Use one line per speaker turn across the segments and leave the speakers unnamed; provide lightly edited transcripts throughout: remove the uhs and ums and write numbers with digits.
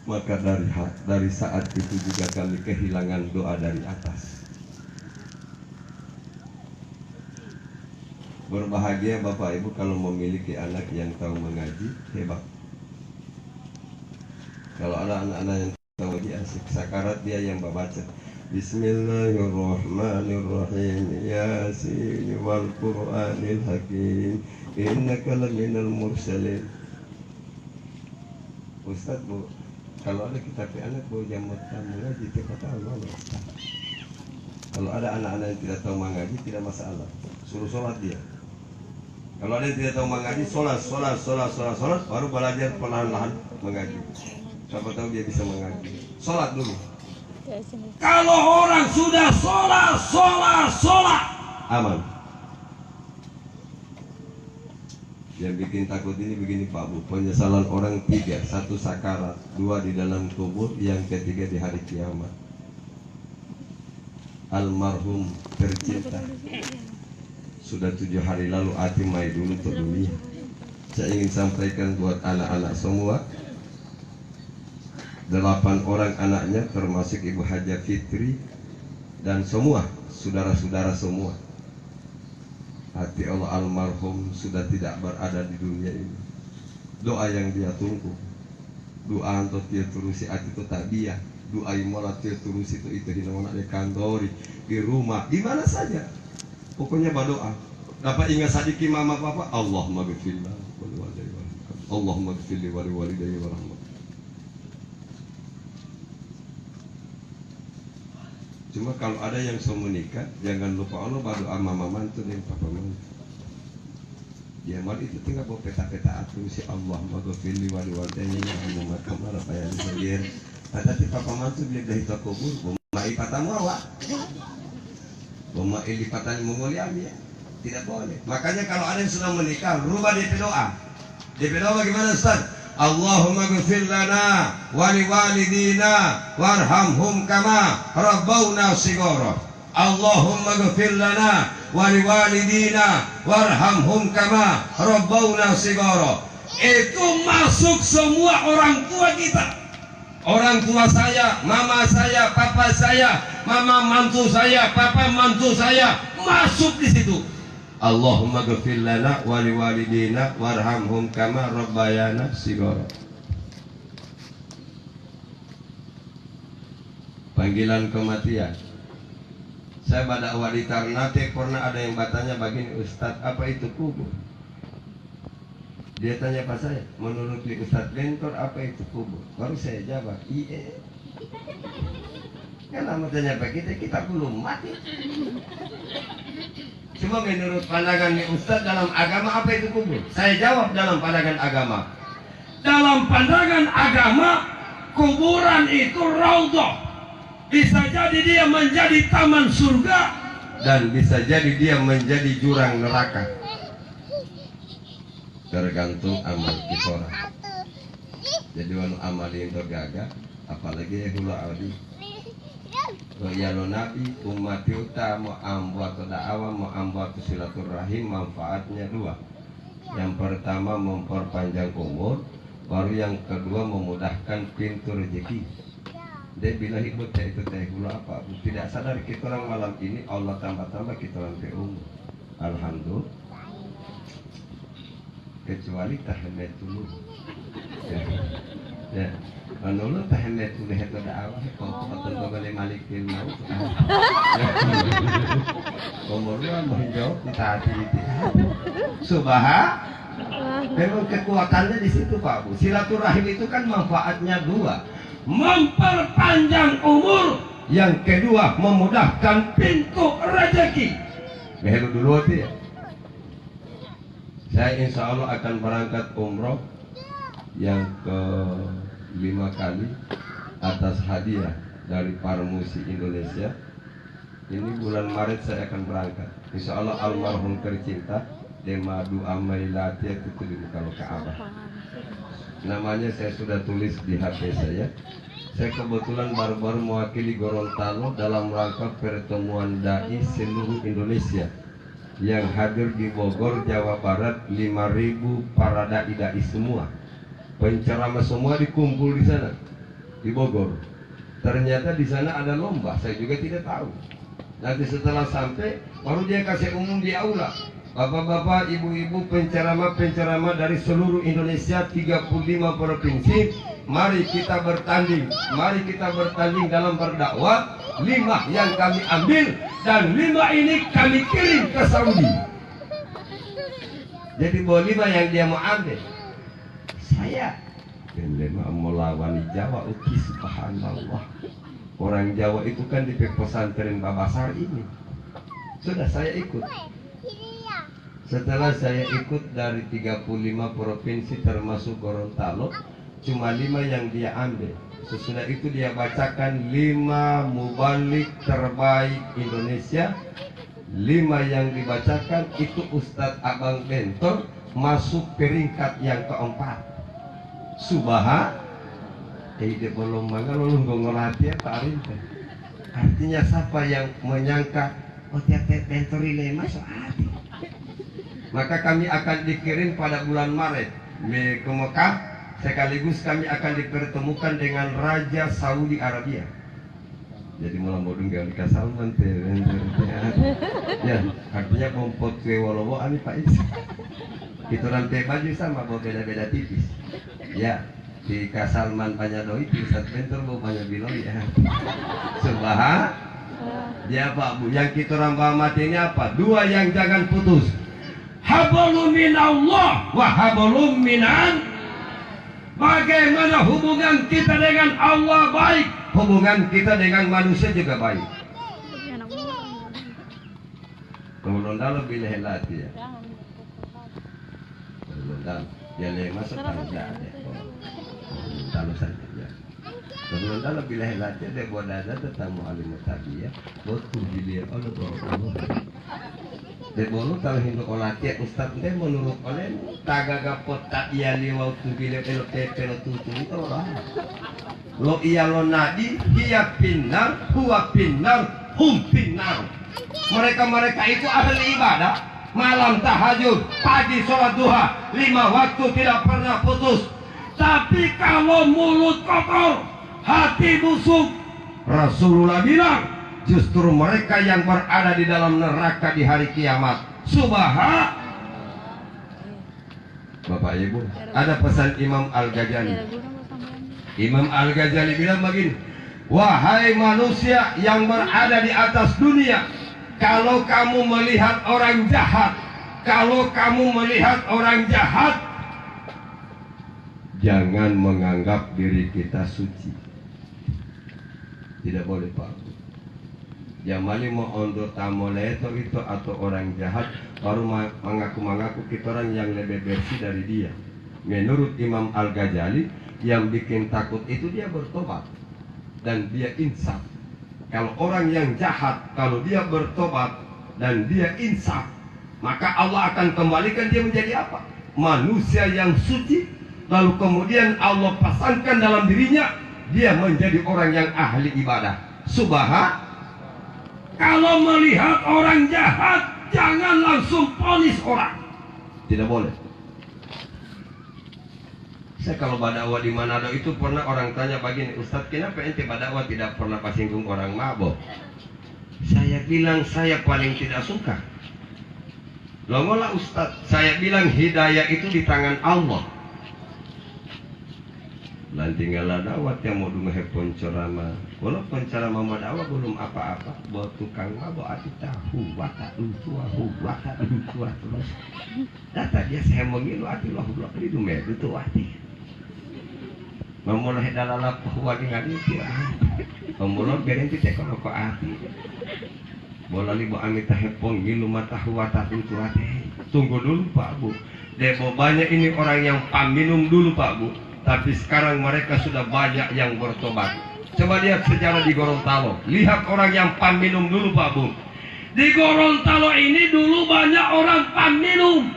Maka dari saat itu juga kami kehilangan doa dari atas. Berbahagia Bapak Ibu kalau memiliki anak yang tahu mengaji, hebat. Kalau anak-anak yang tahu mengaji asik, sakarat dia yang baca. Bismillahirrahmanirrahim. Yasin wal Qur'anil hakim. Innaka laminal mursalin. Ustaz Bu, kalau ada kita anak Bu yang mau mengaji, kita tahu Ustaz. Kalau ada anak-anak yang tidak tahu mengaji, tidak masalah. Suruh sholat dia. Kalau ada yang tidak tahu mengaji, sholat, baru belajar perlahan-lahan mengaji. Siapa tahu dia bisa mengaji. Sholat dulu. Kalau orang sudah sholat, aman. Yang bikin takut ini begini Pak Bu, penyesalan orang 3, 1 sakarat, 2 di dalam kubur, yang ketiga di hari kiamat. Almarhum tercinta sudah 7 hari lalu Atimai dulu ke dunia. Saya ingin sampaikan buat anak-anak semua, 8 orang anaknya termasuk Ibu Haja Fitri dan semua saudara-saudara semua. Hati Allah almarhum sudah tidak berada di dunia ini. Doa yang dia tunggu, doa untuk dia terusi hati itu tak dia. Doa yang malah dia terusi itu hinawana di kantori, di rumah, di mana saja. Pokoknya berdoa. Dapat ingat sadiki mama papa, Allahumma ghfirli wali walidayya warhamhum. Allahumma ghfirli wali walidayya warhamhum. Cuma kalau ada yang mau menikah, jangan lupa Allah berdoa mama mantu dan papa mantu. Dia mal itu tinggal bawa peta-peta atu si Allah maghfirli wali walidayya warhamhum kama rabbayani shaghira. Tadi papa mantu bila dah itu kubur, bomai patamu awak. Bomai lipatan menguliami ya. Tidak boleh. Makanya kalau ada yang sudah menikah, rubah DP doa. DP doa bagaimana Ustaz? Allahumma ghfir lana wa liwalidina warhamhum kama rabbawna shighara. Allahumma ghfir lana wa liwalidina warhamhum kama rabbawna shighara. Itu masuk semua orang tua kita. Orang tua saya, mama saya, papa saya, mama mantu saya, papa mantu saya masuk di situ. Allahumma ghfir lana wa liwalidina warhamhum kama rabbayana shighara. Panggilan kematian. Saya pada awal Ternate pernah ada yang bertanya begini, Ustadz, apa itu kubur? Dia tanya pas saya, menurut Ustadz Lentor apa itu kubur? Baru saya jawab, iya. Kan lama tanya pak kita belum mati. Cuma menurut pandangan Ustadz dalam agama apa itu kubur? Saya jawab dalam pandangan agama. Dalam pandangan agama, kuburan itu raudhah. Bisa jadi dia menjadi taman surga dan bisa jadi dia menjadi jurang neraka. Tergantung amal kita orang. Jadi wanu amal yang tergagah, apalagi ya hula audi. Yalo Nabi umat kita mau ambuat dakwah, mau ambuat silaturahim, manfaatnya 2. Yang pertama memperpanjang umur, baru yang kedua memudahkan pintu rezeki. Dia bila hidup itu teh hula apa? Tidak sadar kita orang malam ini Allah tambah-tambah kita orang ke umur. Alhamdulillah. Kecuali tahmid dulu. Ya. Menurut tahmid dulu itu dakwah, kalau betul boleh malikin mau. Umurnya mau jawab kita hati. Memang kekuatannya di situ Pak Bu. Silaturahim itu kan manfaatnya 2. Memperpanjang umur, yang kedua memudahkan pintu rezeki. Behelu dulu ya. Saya insya Allah akan berangkat umroh yang ke-5 kali atas hadiah dari Parmusi Indonesia. Ini bulan Maret saya akan berangkat. Insya Allah almarhum tercinta Demadu Amailatia itu di muka Ka'bah. Namanya saya sudah tulis di HP saya. Saya kebetulan baru-baru mewakili Gorontalo dalam rangka pertemuan dai seluruh Indonesia yang hadir di Bogor, Jawa Barat. 5.000 para dai semua. Penceramah semua dikumpul di sana. di Bogor. Ternyata di sana ada lomba, saya juga tidak tahu. Nanti setelah sampai, baru dia kasih umum di aula. Bapak-bapak, ibu-ibu, penceramah-penceramah dari seluruh Indonesia 35 provinsi, mari kita bertanding. Mari kita bertanding dalam berdakwah. 5 yang kami ambil dan 5 ini kami kirim ke Saudi. Jadi bahwa 5 yang dia mau ambil, saya yang mau lawan Jawa, subhanallah. Orang Jawa itu kan di pesantren Babasar ini. Sudah saya ikut. Setelah saya ikut dari 35 provinsi termasuk Gorontalo, cuma 5 yang dia ambil. Sesudah itu dia bacakan 5 mubalik terbaik Indonesia. 5 yang dibacakan itu Ustadz Abang Bentor masuk peringkat yang keempat. Subhanallah. Dia belum mangga lalu ngelatih Pak Arin. Artinya siapa yang menyangka tiap Bentor ini masuk hati. Maka kami akan dikirim pada bulan Maret ke Mekah, sekaligus kami akan dipertemukan dengan Raja Saudi Arabia. Jadi malam bodong gak dikasih Salman ya, artinya kompot kue wolowo ani Pak Is. Kita rantai baju sama, bawa beda-beda tipis. Ya, di Kasalman banyak doi, di Ustadz Bentor bawa banyak biloi ya. Subhanallah. Ya Pak Bu, yang kita rambah mati ini apa? 2 yang jangan putus. Hablum minallah wa hablum minan. Bagaimana hubungan kita dengan Allah baik, hubungan kita dengan manusia juga baik. Kemudian lebih lehelat ya. Kemudian dia masuk tangga deh. Kalau saja ya. Kemudian lebih lehelat dia buat dada tentang mu'alim tadi ya. Buat dia Allah Allah. De bolu kalau hindu olatia ustad de menurut oleh tagaga pota iya liwau tu bile pelo pelo tutu itu lah. Lo iya lo nadi iya pinar huwa pinar pinar. Mereka itu ahli ibadah, malam tahajud, pagi sholat duha, 5 waktu tidak pernah putus. Tapi kalau mulut kotor, hati busuk, Rasulullah bilang justru mereka yang berada di dalam neraka di hari kiamat. Subhanallah. Bapak Ibu, ada pesan Imam Al-Ghazali. Imam Al-Ghazali bilang begini, wahai manusia yang berada di atas dunia, kalau kamu melihat orang jahat, jangan menganggap diri kita suci. Tidak boleh Pak. Jamali mau ondur tamoleto itu atau orang jahat baru mengaku kita orang yang lebih bersih dari dia. Menurut Imam Al-Ghazali, yang bikin takut itu dia bertobat dan dia insaf. Kalau orang yang jahat, kalau dia bertobat dan dia insaf, maka Allah akan kembalikan dia menjadi apa? Manusia yang suci. Lalu kemudian Allah pasangkan dalam dirinya, dia menjadi orang yang ahli ibadah. Subhanallah. Kalau melihat orang jahat, jangan langsung ponis orang. Tidak boleh. Saya kalau berdakwah di Manado itu pernah orang tanya begini, Ustadz kenapa ente berdakwah tidak pernah pasinggung orang mabok? Saya bilang saya paling tidak suka. Longolah Ustadz, saya bilang hidayah itu di tangan Allah. Nanti ngalah dawat yang mau dengar penceramah. Kalau penceramah mau dakwah belum apa-apa, buat tukang mabok ati tahu wata tua terus. Data dia saya mengilu ati loh itu medu tuh ati. Memulai dalam bahwa dengan itu pemulai berin kita kalau kok ati. Bola libo amita hepong ngilu mata wata itu ati. Tunggu dulu Pak Bu. Debo banyak ini orang yang paminum dulu Pak Bu. Tapi sekarang mereka sudah banyak yang bertobat. Coba lihat sejarah di Gorontalo. Lihat orang yang paminum dulu Pak Bu. Di Gorontalo ini dulu banyak orang paminum.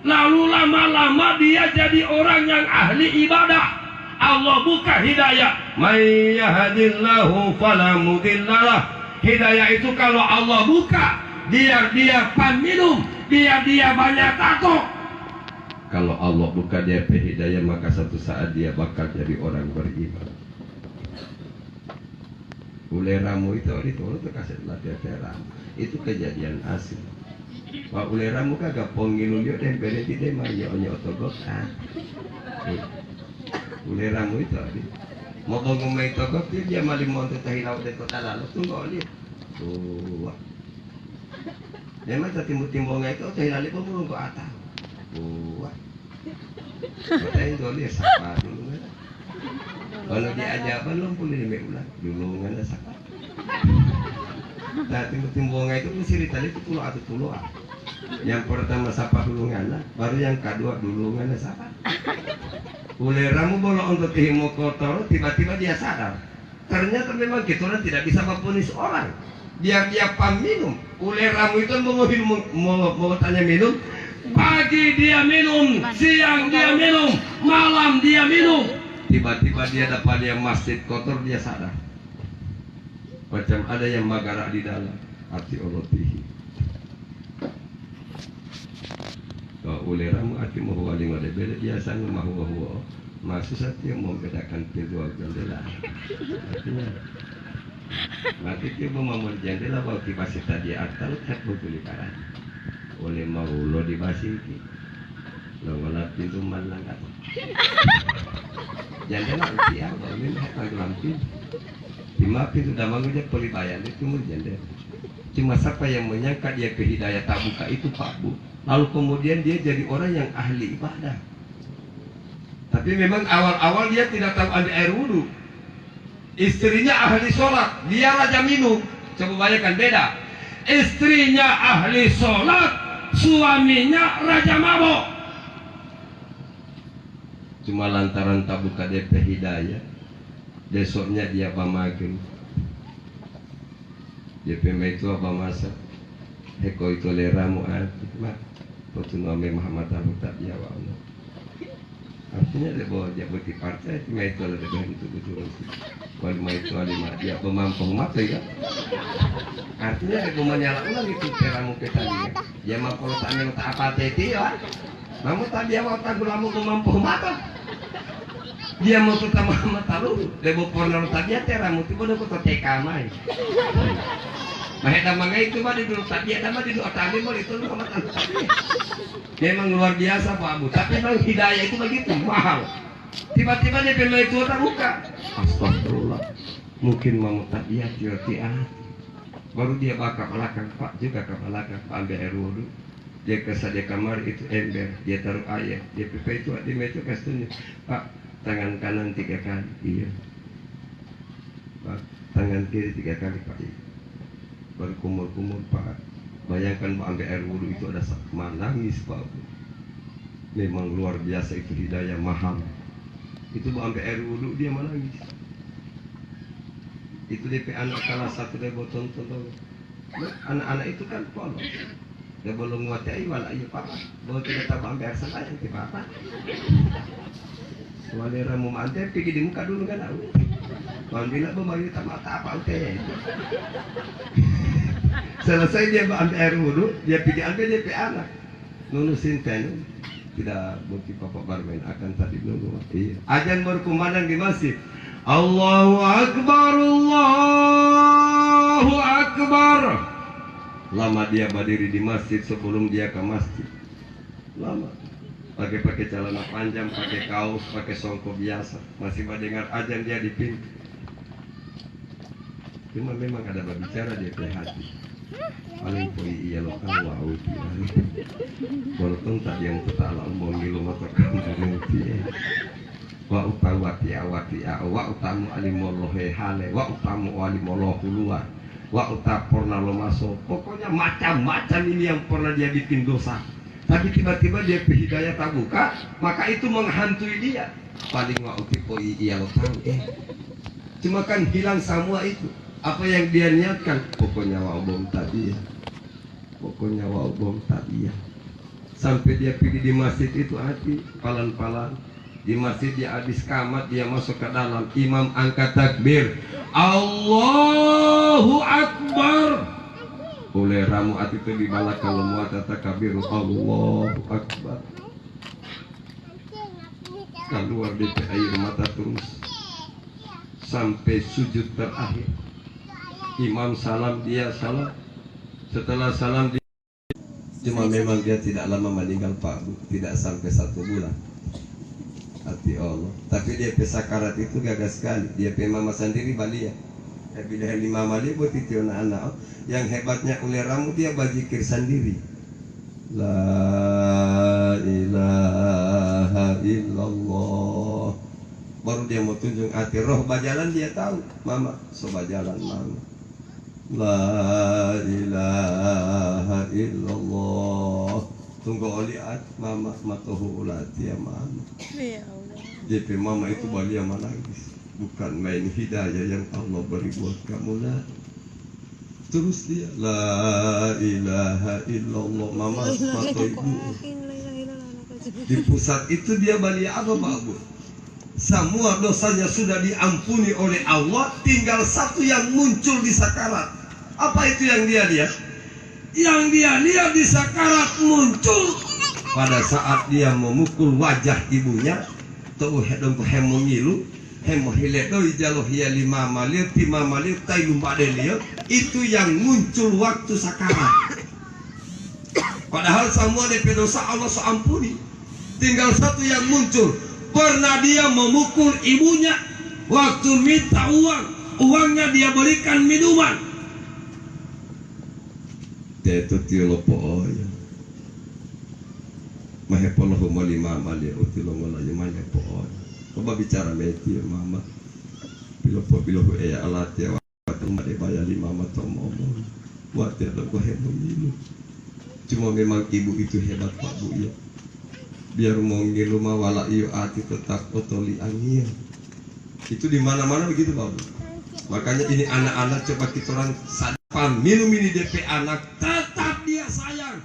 Lalu lama-lama dia jadi orang yang ahli ibadah. Allah buka hidayah. May yahdillahu fala mudhillalah. Hidayah itu kalau Allah buka, biar dia paminum, biar dia banyak takut. Kalau Allah buka dia hidayah, maka satu saat dia bakal jadi orang beriman. Uleramu itu tuh kasih latihan ramu. Itu kejadian asli. Pak uleramu kagak pongilu dia tempelin di dia mah nyonya otogok. Uleramu itu mau bangun main togok dia malah mau terhilau dari kota lalu tunggu dia. Tuh. Dia mah timbul-timbulnya itu terhilau pun belum ke atas. Tuh. Kata itu dia sapa dulu kan. Kalau diajak belum boleh ulang dulu nggak ada sapa. Nah timbul-timbulnya itu cerita itu pulau. Yang pertama sapa dulu ngana, baru yang kedua dulu ngana sapa. Uleramu bolong untuk tihimo kotor, tiba-tiba dia sadar. Ternyata memang kita tidak bisa mempunis orang. Biar dia minum. Uleramu itu mau tanya minum. Pagi dia minum, siang dia minum, malam dia minum. Tiba-tiba dia dapat dia masjid kotor, dia sadar. Macam ada yang magara di dalam hati olotihi. Uleramu hati mau wali ngode beda biasa mau huwa. Maksud saya mau bedakan pintu jendela. Artinya mati dia mau jendela bawa kibasi tadi atal tak betul parah. Oleh mau lo dibasi ki. Lo wala pintu malang atau. Jendela uti apa ini hak lampin. Lima pintu damang aja pelibayan itu mau jendela. Cuma siapa yang menyangka dia ke hidayah tak buka itu Pak Bu. Lalu kemudian dia jadi orang yang ahli ibadah. Tapi memang awal-awal dia tidak tahu ambil air wudhu. Istrinya ahli sholat, dia raja minum. Coba bayangkan beda. Istrinya ahli sholat, suaminya raja mabok. Cuma lantaran tak buka DP hidayah, besoknya dia pamagin. DP itu apa masa? Heko itu leramu arti mak. Potuname Muhammad tak dia wa Allah. Artinya dia bawa dia bagi partai, cuma itu ada bahan itu betul. Kalau mau itu lima dia pemampung mata ya. Artinya dia mau menyala ulang itu teramu kita dia. Dia mau kalau tak mau tak apa teti ya. Namu tadi awal tak gulamu pemampung mata. Dia mau tuh sama talu, dia mau pernah tadi teramu itu boleh kau TK mai. Maheta mangga itu mah di dulu tadi ada mah di dulu tadi mau itu sama tadi. Memang luar biasa Pak Abu, tapi memang hidayah itu begitu mahal. Tiba-tiba dia pemain itu terbuka. Astagfirullah. Mungkin mau tak dia baru dia bakal belakang Pak juga ke belakang Pak ambil air wudhu. Dia kesadia kamar itu ember, dia taruh air, dia pipa itu di meja kasihnya Pak tangan kanan 3 kali, iya. Pak tangan kiri 3 kali Pak. Baru kumur-kumur Pak. Bayangkan Pak ambil air wudhu itu ada menangis Pak. Memang luar biasa itu hidayah mahal. Itu Pak ambil air wudhu dia menangis. Itu DP anak salah satu dia buat tonton. Anak-anak itu kan polos. Dia belum nguatai wala iya Pak. Bawa tidak tahu ambil air selayang ke Pak. Walera mau mantai pergi di muka dulu kan aku. Kalau bila memang tak mata apa udah. Selesai dia ambil air wudhu, dia pergi ambil dia pergi anak. Nunusin tenu, tidak bukti papa bermain akan tadi nunggu. Iya. Ajan berkumandang di masjid. Allahu Akbar, Allahu Akbar. Lama dia berdiri di masjid sebelum dia ke masjid. Lama. Pakai celana panjang, pakai kaos, pakai songkok biasa. Masih mendengar ajan dia di pintu. Cuma memang ada berbicara dia ke hati. Paling poi iya lo kan wow walaupun tak yang tetap alam bongilu motor kamu wa utawati awati wa utamu alimolohe hale wa utamu alimolohu luar wa utaporna lo masuk. Pokoknya macam-macam ini yang pernah dia bikin dosa. Tapi tiba-tiba dia hidayah tak buka, maka itu menghantui dia. Paling wa utipoi iya lo tahu cuma kan hilang semua itu. Apa yang dia niatkan? Pokoknya wa'ubom tadi ya. Pokoknya wa'ubom tadi ya. Sampai dia pergi di masjid itu hati palan-palan. Di masjid dia habis kamat, dia masuk ke dalam. Imam angkat takbir. Allahu Akbar. Oleh ramu hati itu dibalak kalau muat takbir. Allahu Akbar. Keluar dari air mata terus. Sampai sujud terakhir. Imam salam, dia salam. Setelah salam dia, cuma memang dia tidak lama meninggal Pak Bu, tidak sampai 1 bulan. Hati Allah. Tapi dia pesakarat itu gagah sekali. Dia mama sendiri balia. Tapi dah 5 mali buat itu anak-anak. Yang hebatnya oleh ramu dia berzikir sendiri. La ilaha illallah. Baru dia mau tunjuk hati roh bajalan dia tahu. Mama, so bajalan mama. La ilaha illallah. Tunggu oliat mama matohu ulati ya mama.
Ya Allah.
JP mama itu balia menangis. Bukan main hidayah yang Allah beri buat kamu lah. Terus dia la ilaha illallah mama matohu ibu. Di pusat itu dia balia apa Pak Bu? Semua dosanya sudah diampuni oleh Allah, tinggal satu yang muncul di sakarat. Apa itu yang dia lihat? Yang dia lihat di sakarat muncul pada saat dia memukul wajah ibunya. Tuh hedong hemo ngilu, hemo hiledo ijalo hia 5 malir, 5 malir, tai lumba delio. Itu yang muncul waktu sakarat. Padahal semua DP dosa Allah seampuni. Tinggal satu yang muncul. Pernah dia memukul ibunya waktu minta uang, uangnya dia berikan minuman. Itu tiolo pooya. Mahepoloh malima malia utilo ngolanya mahepooya. Coba bicara meti mama. Bilopo ya alat ya waktu made bayali mama tomo. Waktu ada gua heboh. Cuma memang ibu itu hebat Pak Bu ya. Biar mau ngilu mah wala iyo ati tetap otoli angin. Itu di mana-mana begitu Pak Bu. Makanya ini anak-anak coba kita orang sadar minum ini DP anak tetap dia sayang.